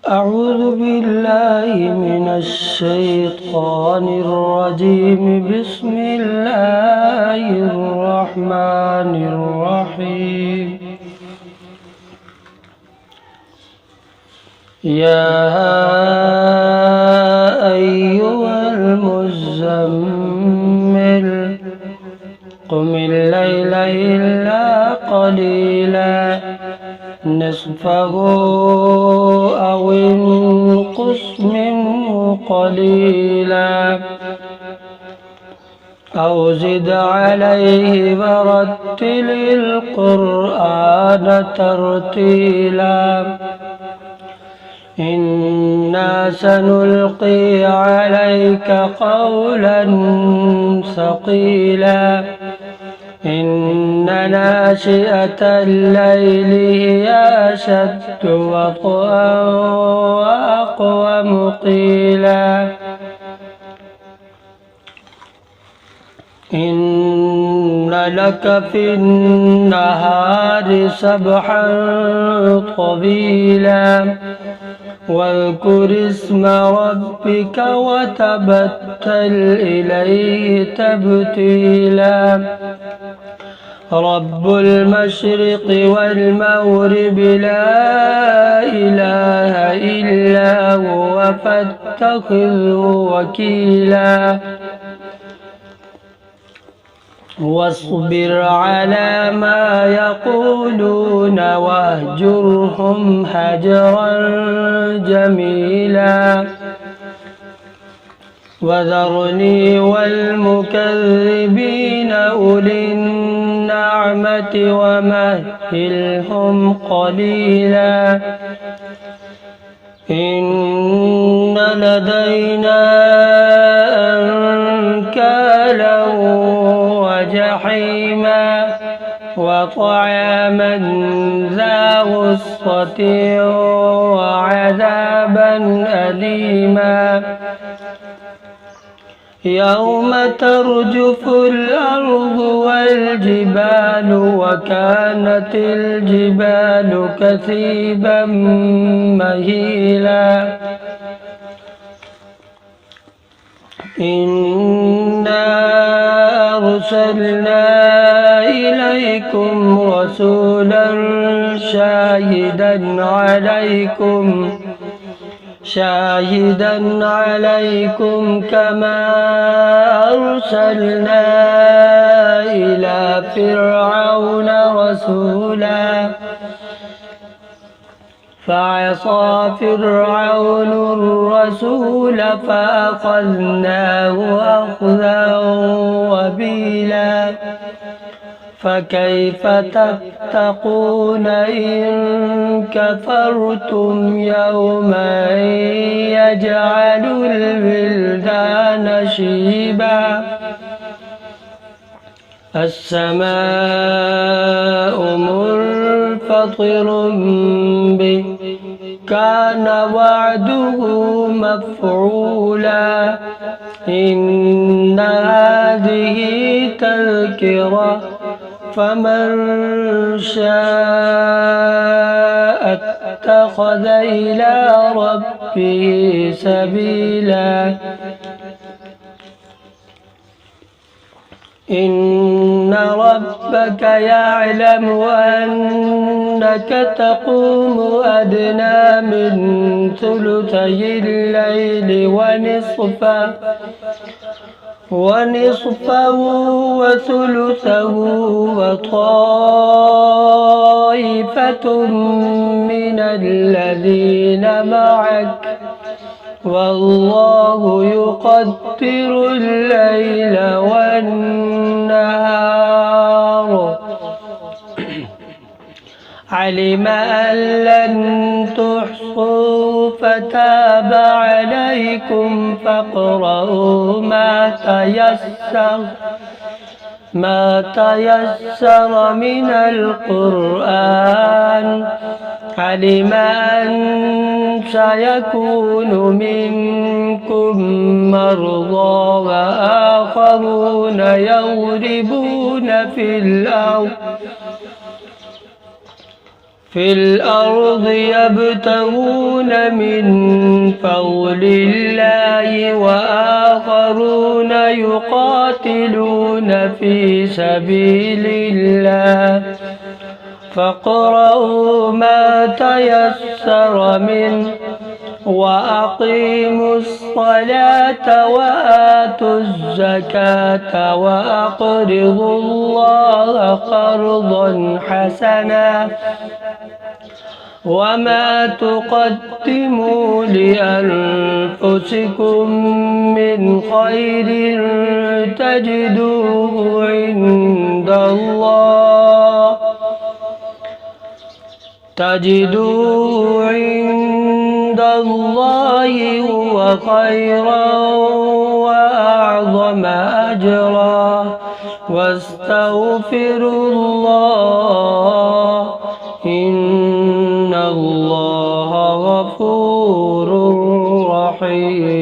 أعوذ بالله من الشيطان الرجيم. بسم الله الرحمن الرحيم. يا أيها المزمل قم الليل إلا قليلا نصفه أو انقص منه قليلا أو زد عليه ورتل القرآن ترتيلا إنا سنلقي عليك قولا ثقيلا إن ناشئة الليل هي أشد وطئا وأقوم قيلا إن لك في النهار سبحا طويلا واذكر اسم ربك وتبتل إليه تبتيلا رب المشرق والمغرب لا إله إلا هو فاتخذه وكيلا واصبر على ما يقولون واهجرهم هجرا جميلا وذرني والمكذبين أولي النعمة ومهلهم قليلا إن لدينا أنكالا وجحيما وطعاما ذا غصة وعذابا أليما يوم ترجف الأرض والجبال وكانت الجبال كثيبا مهيلا إنا أرسلنا إليكم رسولا شاهدا عليكم كما أرسلنا إلى فرعون رسولا فعصى فرعون الرسول فأخذناه أخذا وبيلا فكيف تتقون إن كفرتم يوما يجعل الولدان شيبا السماء منفطر به كان وعده مفعولا إن هذه تذكرة فمن شاء اتخذ إلى ربه سبيلا إن ربك يعلم أنك تقوم أدنى من ثلثي الليل ونصفه وثلثه وطائفة من الذين معك والله يقدر الليل والنهار علم أن لن تحصوا فتاب عليكم فاقرؤوا ما تيسر من القرآن علم أن سيكون منكم مرضى وآخرون يضربون في في الأرض يبتغون من فضل الله وآخرون يقاتلون في سبيل الله فاقرؤوا ما تيسر منه وأقيموا الصلاة وآتوا الزكاة وأقرضوا الله قرضا حسنا وما تقدموا لأنفسكم من خير تجدوه عند الله هو خيرا وأعظم أجرا واستغفروا الله إن الله غفور رحيم.